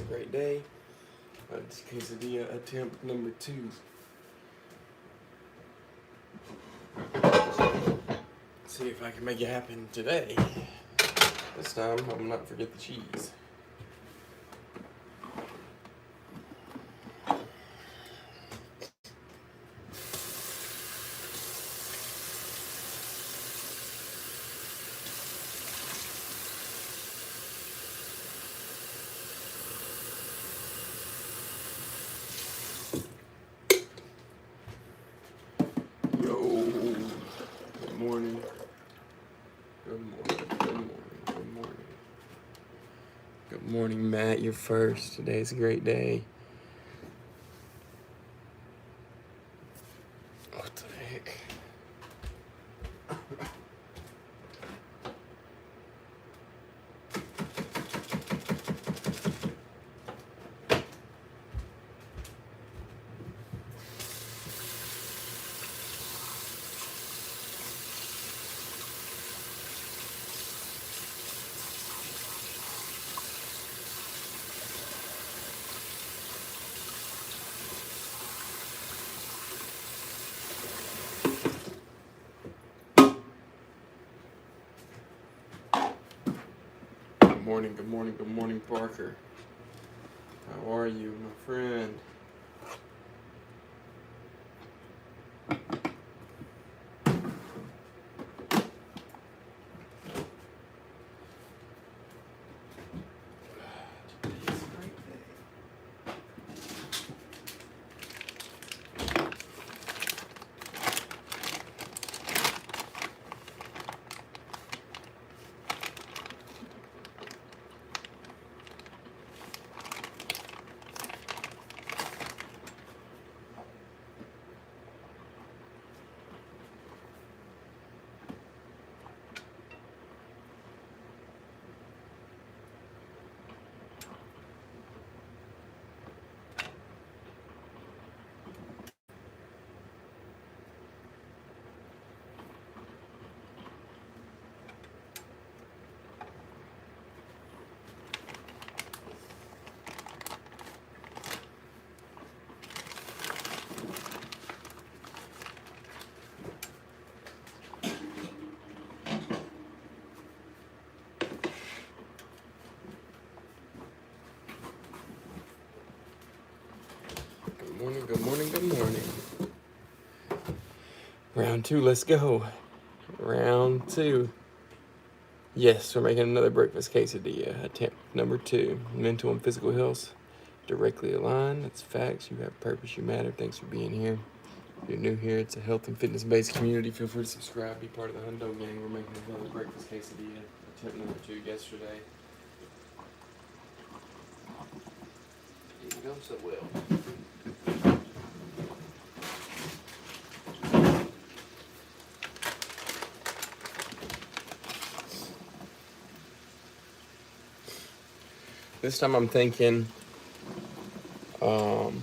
a great day. It's quesadilla attempt number 2. See if I can make it happen today. This time, I will not forget the cheese. Good morning. Good morning. Good morning. Good morning. Good morning, Matt. You're first. Today's a great day. What the heck? Good morning, good morning, Parker. How are you, my friend? Today's a great day. Good morning, good morning, good morning. Round 2, let's go. Round 2. Yes, we're making another breakfast quesadilla. Attempt number 2. Mental and physical health directly aligned. That's facts. You have purpose, you matter. Thanks for being here. If you're new here, it's a health and fitness-based community. Feel free to subscribe, be part of the Hundo gang. We're making another breakfast quesadilla. Attempt number 2 yesterday. Didn't go so well. This time I'm thinking, I'm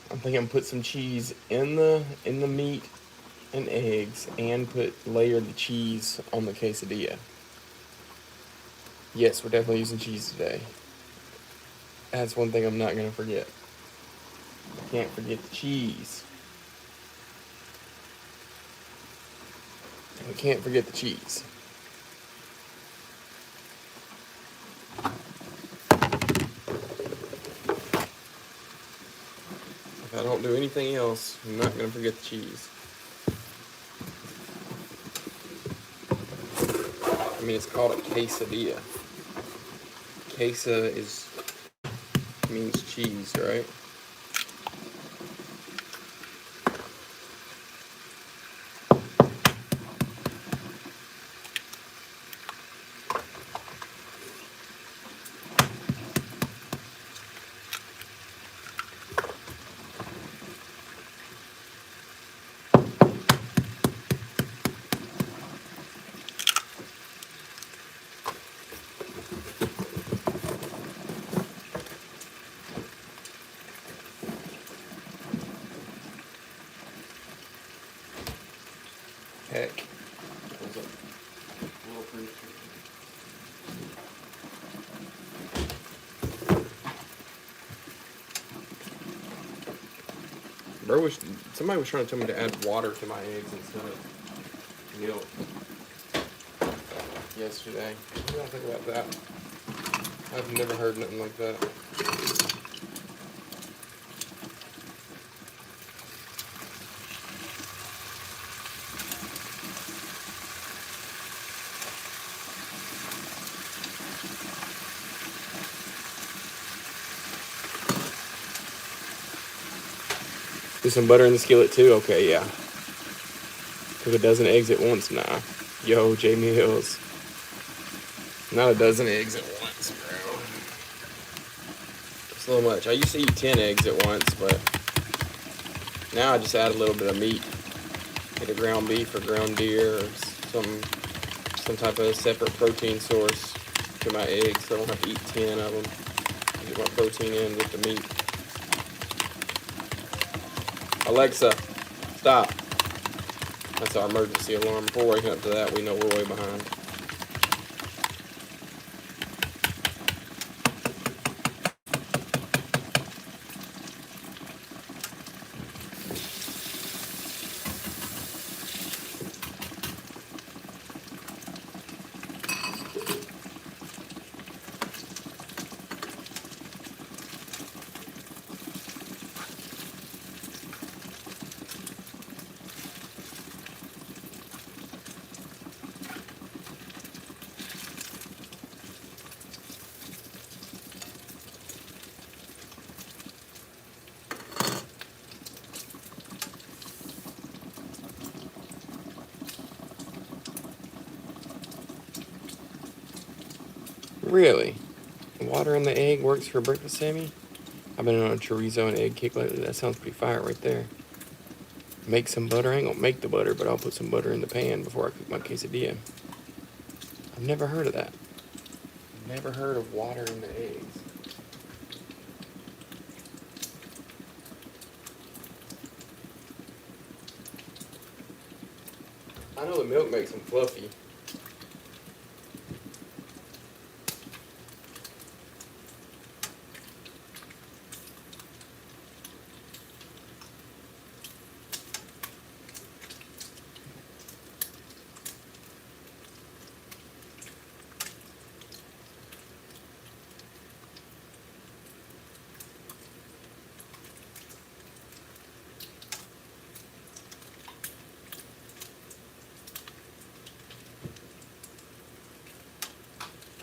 thinking put some cheese in the meat and eggs, and layer the cheese on the quesadilla. Yes, we're definitely using cheese today. That's one thing I'm not gonna forget. I can't forget the cheese. I can't forget the cheese. If I don't do anything else, I'm not gonna forget the cheese. I mean, it's called a quesadilla. Queso means cheese, right? Heck, little pretty. Bro, somebody was trying to tell me to add water to my eggs instead of milk yesterday. What do I think about that? I've never heard nothing like that. Do some butter in the skillet too? Okay, yeah. Cook a dozen eggs at once? Nah. Yo, Jamie Hills. Not a dozen eggs at once, bro. It's a little much. I used to eat 10 eggs at once, but now I just add a little bit of meat. Either ground beef or ground deer or some type of separate protein source to my eggs, so I don't have to eat 10 of them. I get my protein in with the meat. Alexa, stop. That's our emergency alarm. Before waking up to that, we know we're way behind. Really? Water in the egg works for breakfast, Sammy? I've been on a chorizo and egg kick lately. That sounds pretty fire right there. Make some butter. I ain't gonna make the butter, but I'll put some butter in the pan before I cook my quesadilla. I've never heard of that. Never heard of water in the eggs. I know the milk makes them fluffy.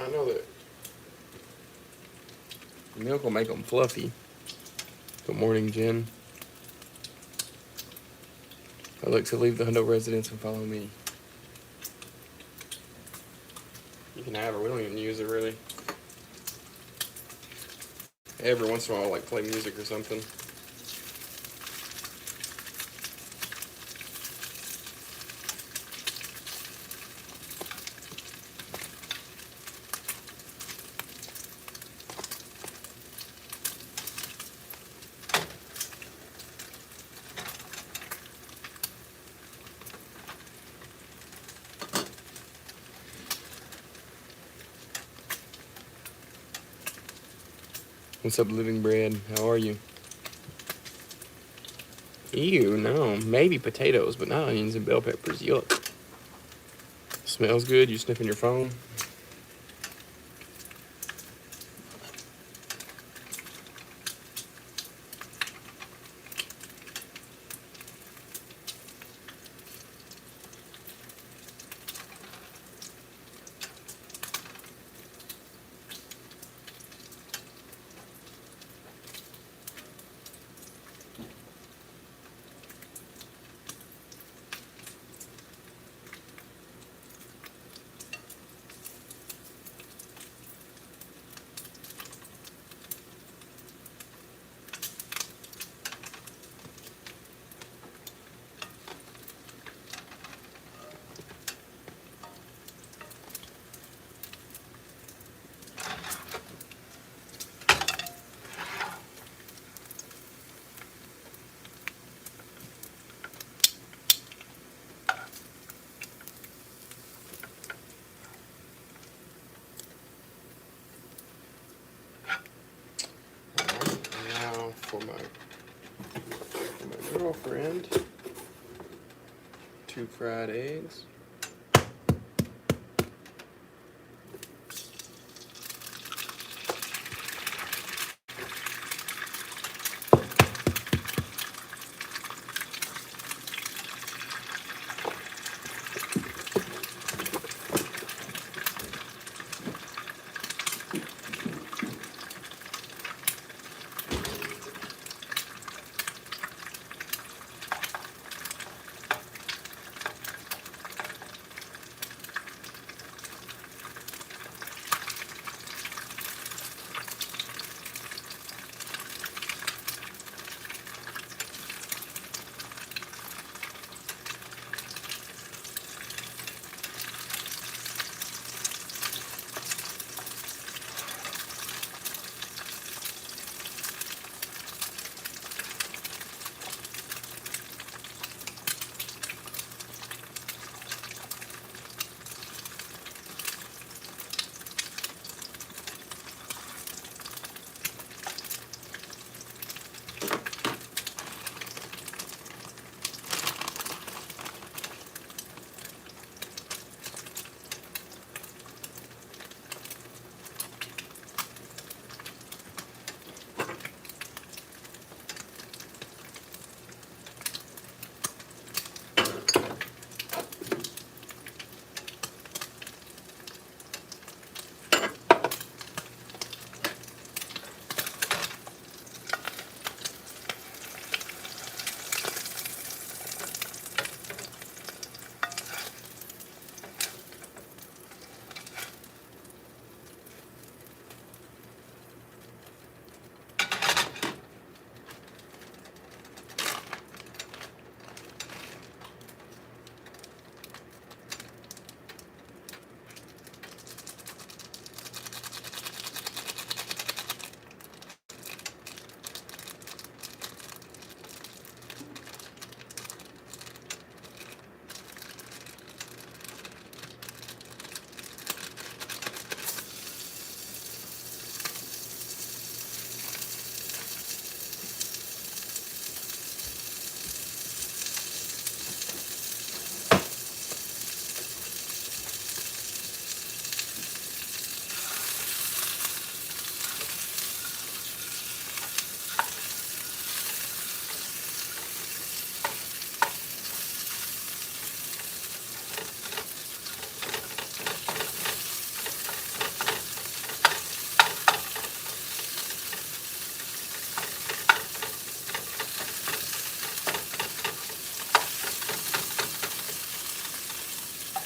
I know that milk will make them fluffy. Good morning, Jen. Alexa, leave the Hundo residence and follow me. You can have her. We don't even use it really. Every once in a while, I'll like play music or something. What's up, Living Bread? How are you? Ew, no. Maybe potatoes, but not onions and bell peppers. Yuck. Smells good. You sniffing your phone? 2 fried eggs.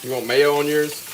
You want mayo on yours?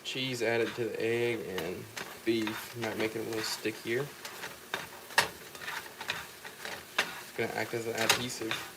cheese added to the egg and beef might make it a little stickier. It's gonna act as an adhesive.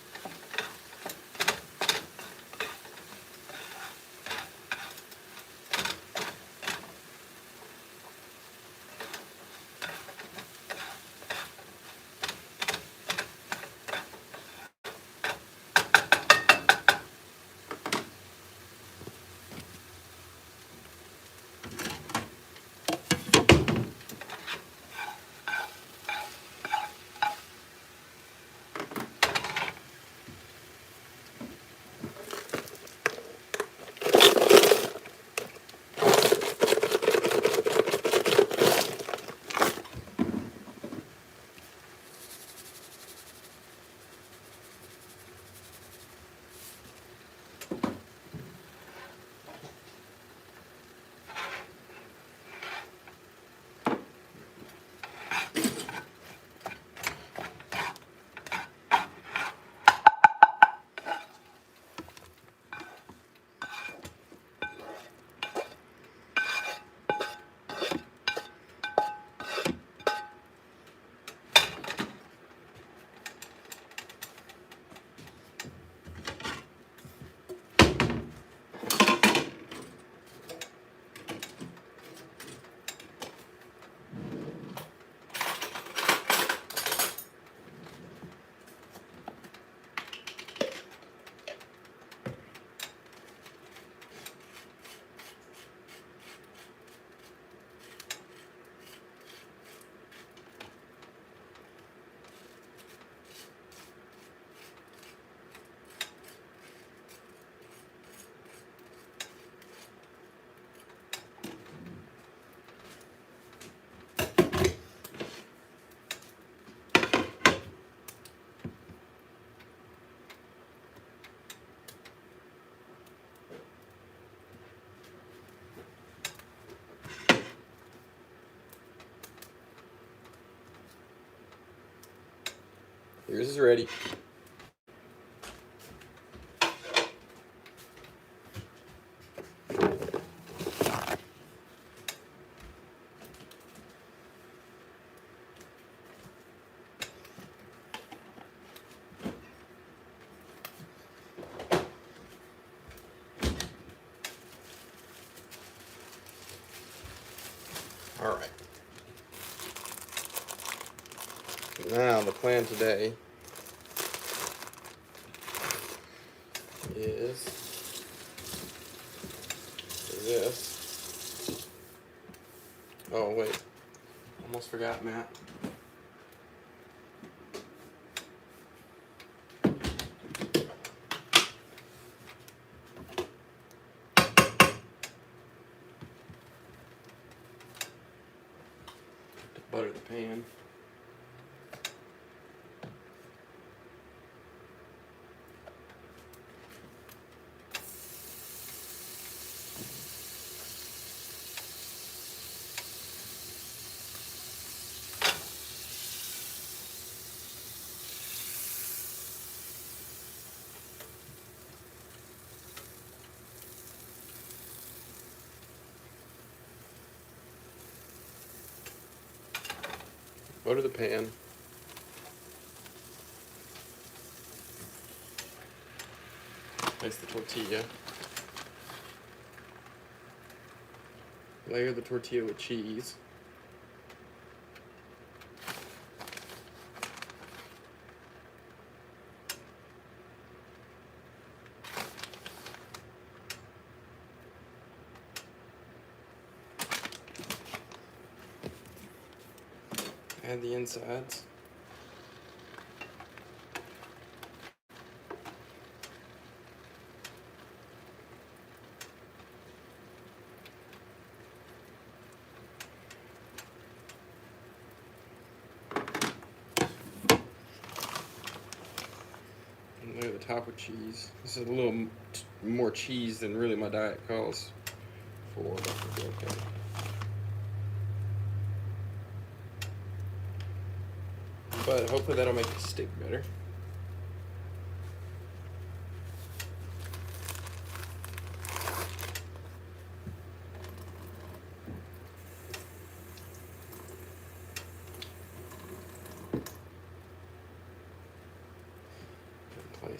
Yours is ready. All right. Now the plan today is this. Oh wait, almost forgot, Matt. To butter the pan. Butter the pan. Place the tortilla. Layer the tortilla with cheese. Add the insides. And layer the top with cheese. This is a little more cheese than really my diet calls for, but it'll be okay. But hopefully that'll make it stick better.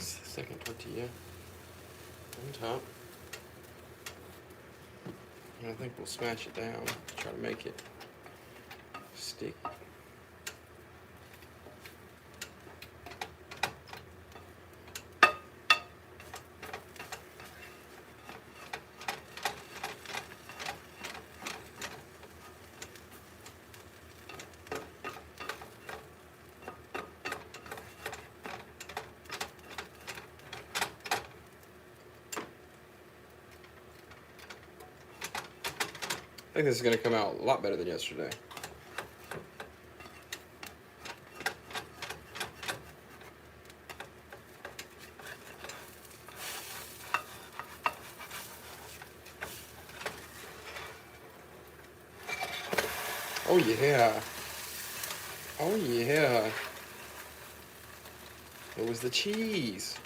Place the second tortilla on top. And I think we'll smash it down, try to make it stick. I think this is going to come out a lot better than yesterday. Oh yeah. Oh yeah. It was the cheese.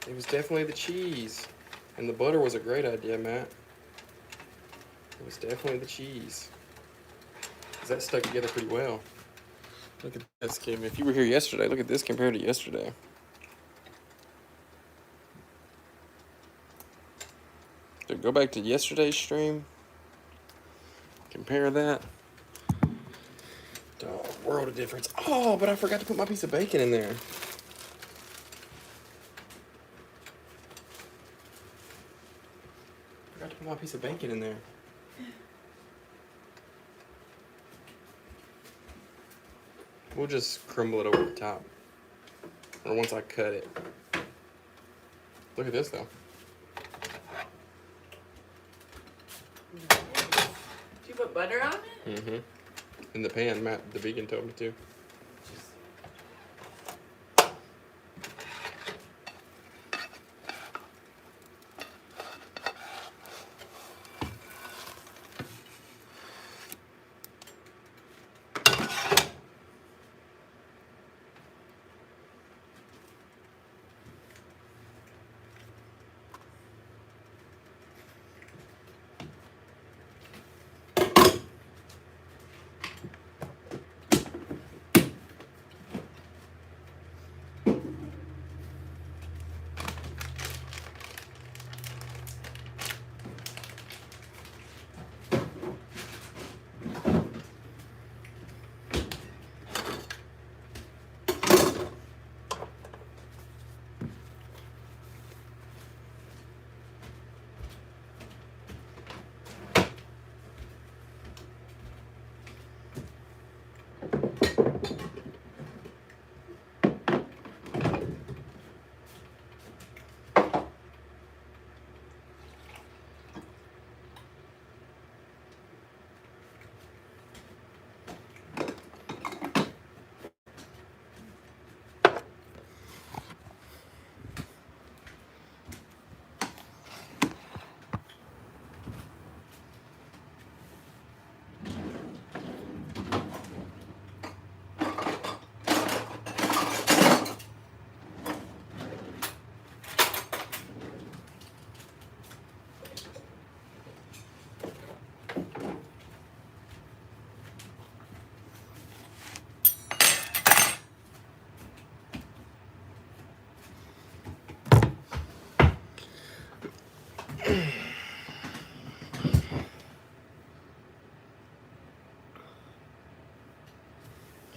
It was definitely the cheese. And the butter was a great idea, Matt. It was definitely the cheese. Because that stuck together pretty well. Look at this, Kim. If you were here yesterday, look at this compared to yesterday. So go back to yesterday's stream. Compare that. Oh, world of difference. Oh, but I forgot to put my piece of bacon in there. Forgot to put my piece of bacon in there. We'll just crumble it over the top. Or once I cut it. Look at this though. Nice. Did you put butter on it? Mm-hmm. In the pan, Matt, the vegan, told me to.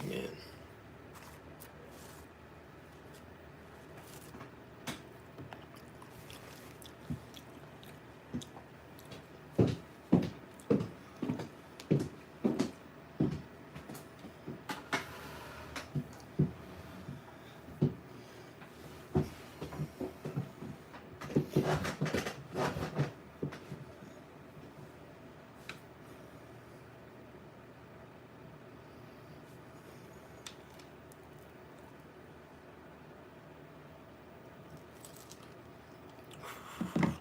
Man.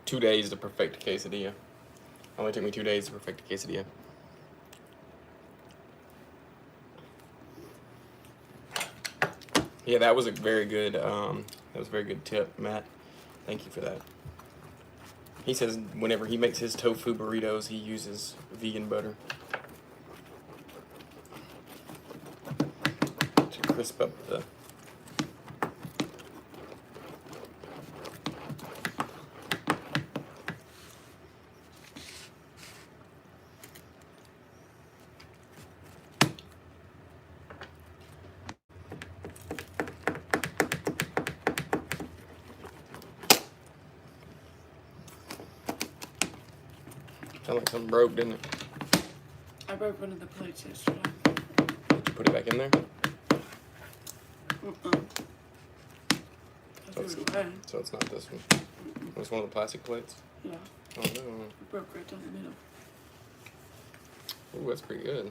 2 days to perfect a quesadilla. Only took me 2 days to perfect a quesadilla. Yeah, that was a very good tip, Matt. Thank you for that. He says whenever he makes his tofu burritos, he uses vegan butter. crisp up the. Sound like something broke, didn't it? I broke one of the plates yesterday. Did you put it back in there? I threw it away. So it's not this one. It's one of the plastic plates? Yeah. Oh no. It broke right down the middle. Ooh, that's pretty good.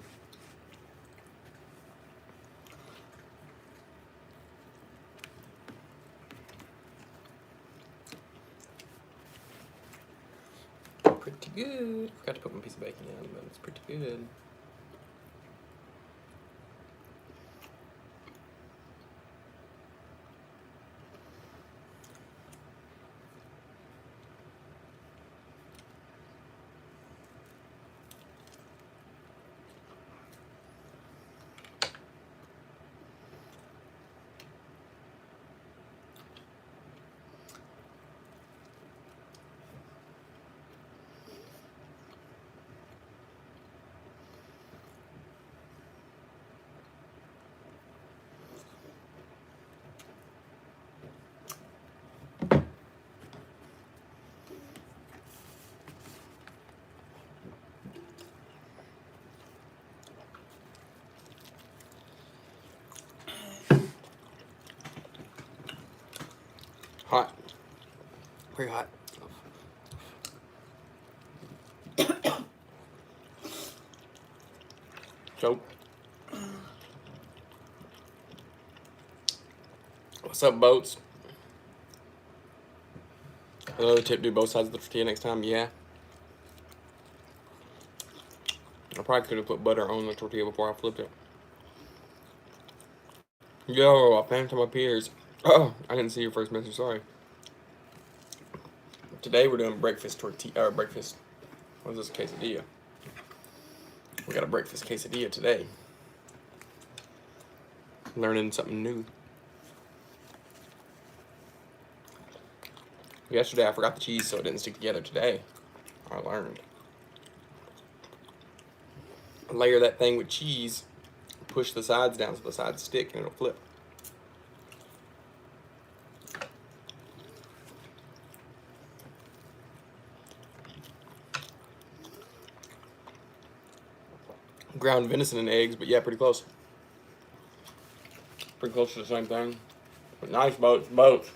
Pretty good. Forgot to put one piece of bacon in, but it's pretty good. Hot. Very hot. So, what's up, boats? Another tip: do both sides of the tortilla next time. Yeah. I probably could have put butter on the tortilla before I flipped it. Yo, I panicked to my peers. Oh, I didn't see your first message. Sorry. Today we're doing breakfast tortilla. Breakfast. What is this, quesadilla? We got a breakfast quesadilla today. Learning something new. Yesterday I forgot the cheese, so it didn't stick together. Today I learned. Layer that thing with cheese, push the sides down so the sides stick, and it'll flip. Ground venison and eggs, but yeah, pretty close. Pretty close to the same thing. But nice boats.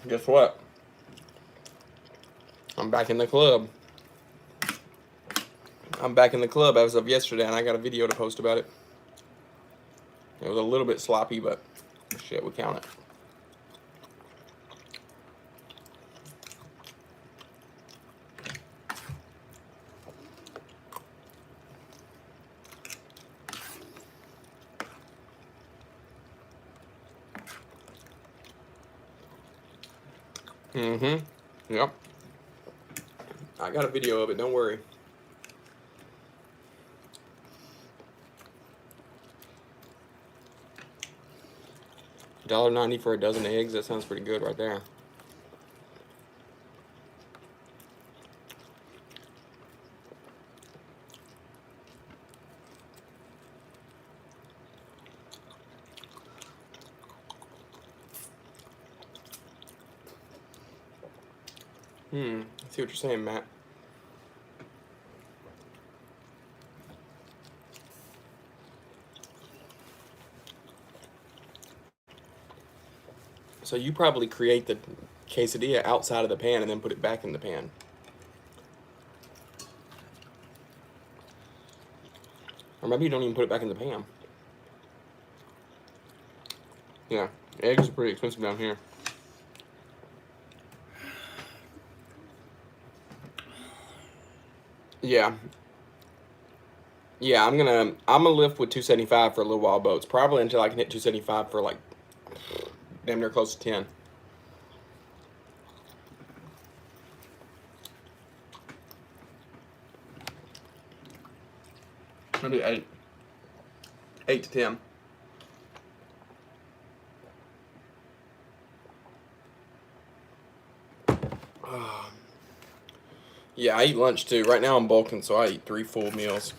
Guess what? I'm back in the club. I'm back in the club as of yesterday, and I got a video to post about it. It was a little bit sloppy, but shit, we count it. Yep. I got a video of it, don't worry. $1.90 for a dozen eggs, that sounds pretty good right there. I see what you're saying, Matt. So you probably create the quesadilla outside of the pan and then put it back in the pan. Or maybe you don't even put it back in the pan. Yeah, eggs are pretty expensive down here. Yeah. Yeah, I'm gonna lift with 275 for a little while, boats. Probably until I can hit 275 for like damn near close to 10. Maybe 8. 8 to 10. Yeah, I eat lunch too. Right now I'm bulking, so I eat 3 full meals.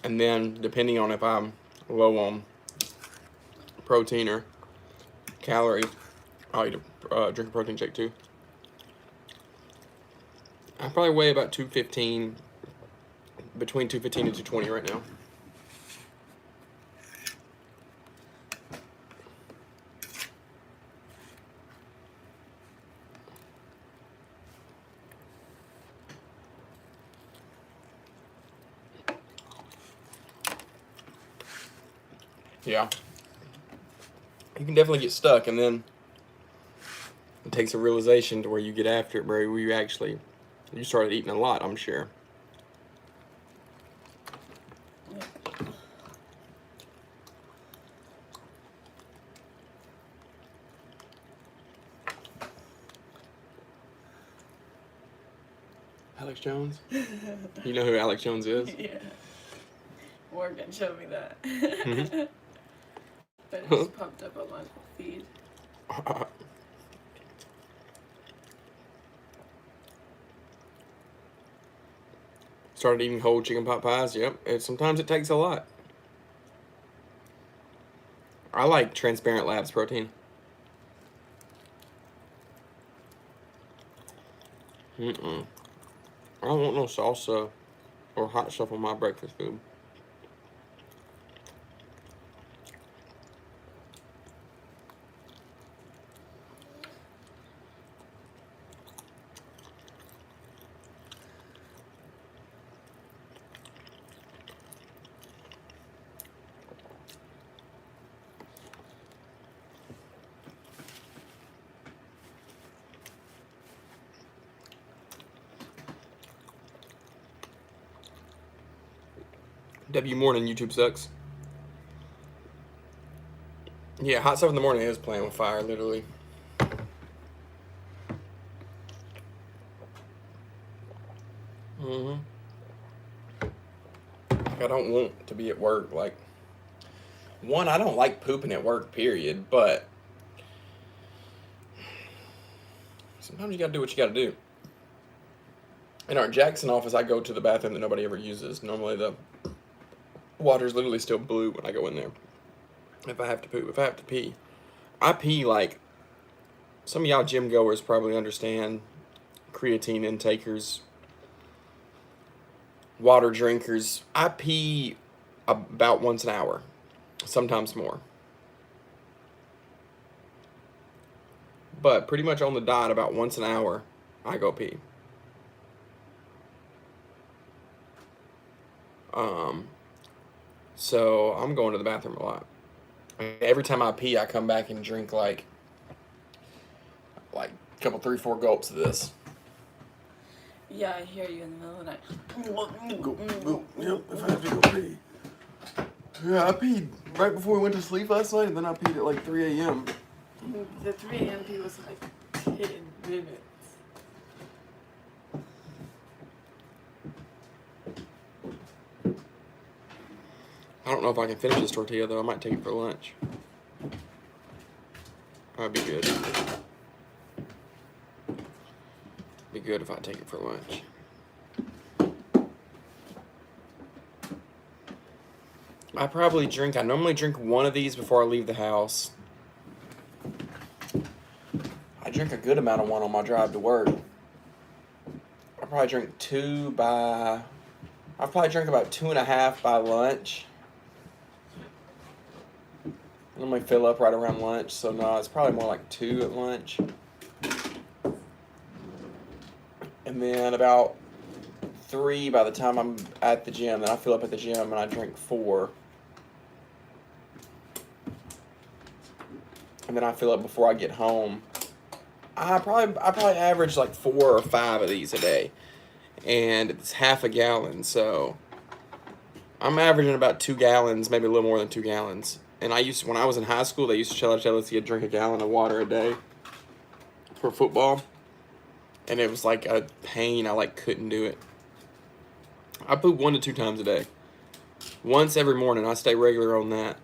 And then, depending on if I'm low on protein or calorie, I'll eat drink a protein shake too. I probably weigh about 215, between 215 and 220 right now. Yeah. You can definitely get stuck, and then it takes a realization to where you get after it, bro, where you started eating a lot, I'm sure. Alex Jones? You know who Alex Jones is? Yeah. Morgan showed me that. Mm-hmm. But it just popped up on my feed. Started eating whole chicken pot pies. Yep. Sometimes it takes a lot. I like Transparent Labs protein. I don't want no salsa or hot stuff on my breakfast food. W Morning YouTube sucks. Yeah, hot stuff in the morning is playing with fire, literally. I don't want to be at work. Like, one, I don't like pooping at work, period, but sometimes you gotta do what you gotta do. In our Jackson office, I go to the bathroom that nobody ever uses. Normally the water's literally still blue when I go in there. If I have to poop, if I have to pee. I pee like, some of y'all gym goers probably understand, creatine intakers, water drinkers. I pee about once an hour, sometimes more. But pretty much on the dot, about once an hour, I go pee. So I'm going to the bathroom a lot. Every time I pee, I come back and drink like a couple, 3, 4 gulps of this. Yeah, I hear you in the middle of the night. Yep, if I have to go pee. Yeah, I peed right before we went to sleep last night, and then I peed at like 3 a.m. The 3 a.m. pee was like 10 minutes. I don't know if I can finish this tortilla, though. I might take it for lunch. That'd be good. Be good if I take it for lunch. I normally drink one of these before I leave the house. I drink a good amount of one on my drive to work. I probably drink I probably drink about 2.5 by lunch. I normally fill up right around lunch, so no, it's probably more like 2 at lunch. And then about 3 by the time I'm at the gym. Then I fill up at the gym and I drink 4. And then I fill up before I get home. I probably average like 4 or 5 of these a day. And it's half a gallon, so I'm averaging about 2 gallons, maybe a little more than 2 gallons. And when I was in high school, they used to tell us to drink a gallon of water a day for football. And it was like a pain. I couldn't do it. I poop 1 to 2 times a day. Once every morning. I stay regular on that.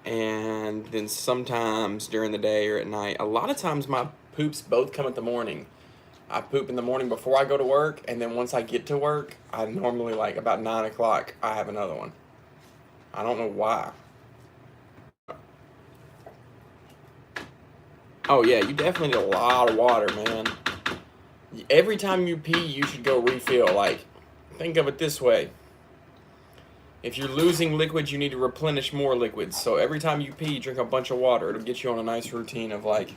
And then sometimes during the day or at night. A lot of times my poops both come at the morning. I poop in the morning before I go to work, and then once I get to work, I normally, like, about 9 o'clock, I have another one. I don't know why. Oh, yeah, you definitely need a lot of water, man. Every time you pee, you should go refill. Like, think of it this way. If you're losing liquids, you need to replenish more liquids. So every time you pee, drink a bunch of water. It'll get you on a nice routine of, like,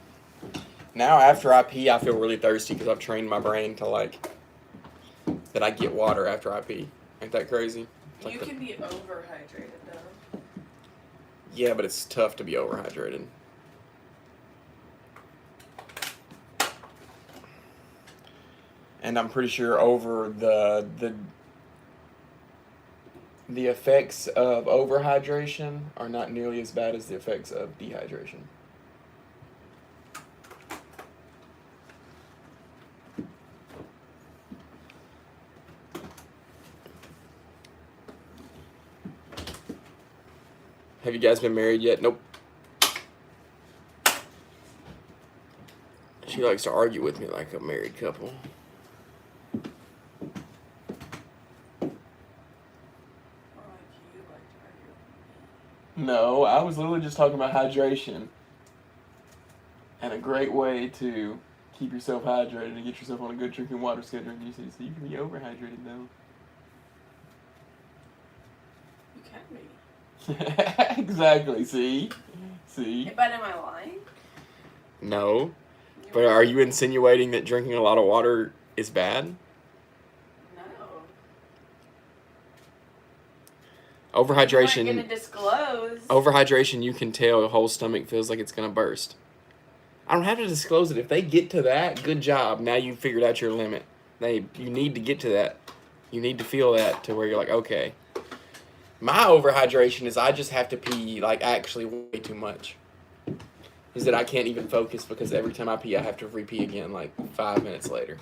now after I pee, I feel really thirsty because I've trained my brain to, like, that I get water after I pee. Ain't that crazy? Like you can be overhydrated, though. Yeah, but it's tough to be overhydrated. And I'm pretty sure over the effects of overhydration are not nearly as bad as the effects of dehydration. Have you guys been married yet? Nope. She likes to argue with me like a married couple. No, I was literally just talking about hydration. And a great way to keep yourself hydrated and get yourself on a good drinking water schedule. And you said, so you can be overhydrated though. You can be. Exactly, see? But am I lying? No. But are you insinuating that drinking a lot of water is bad? No. Overhydration. I'm not going to disclose. Overhydration, you can tell the whole stomach feels like it's going to burst. I don't have to disclose it. If they get to that, good job. Now you've figured out your limit. You need to get to that. You need to feel that to where you're like, okay. My overhydration is I just have to pee, like, actually way too much. Is that I can't even focus because every time I pee, I have to re-pee again, like, 5 minutes later.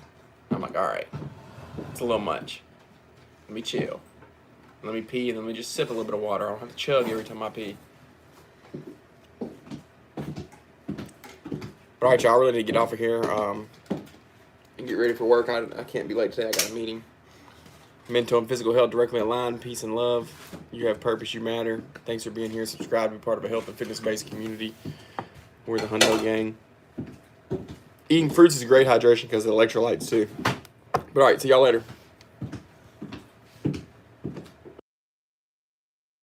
I'm like, all right. It's a little much. Let me chill. Let me pee, and then let me just sip a little bit of water. I don't have to chug every time I pee. All right, y'all, I really need to get off of here and get ready for work. I can't be late today. I got a meeting. Mental and physical health directly aligned. Peace and love. You have purpose. You matter. Thanks for being here. Subscribe to be part of a health and fitness-based community. We're the Hundo Gang. Eating fruits is a great hydration because of the electrolytes, too. But all right, see y'all later.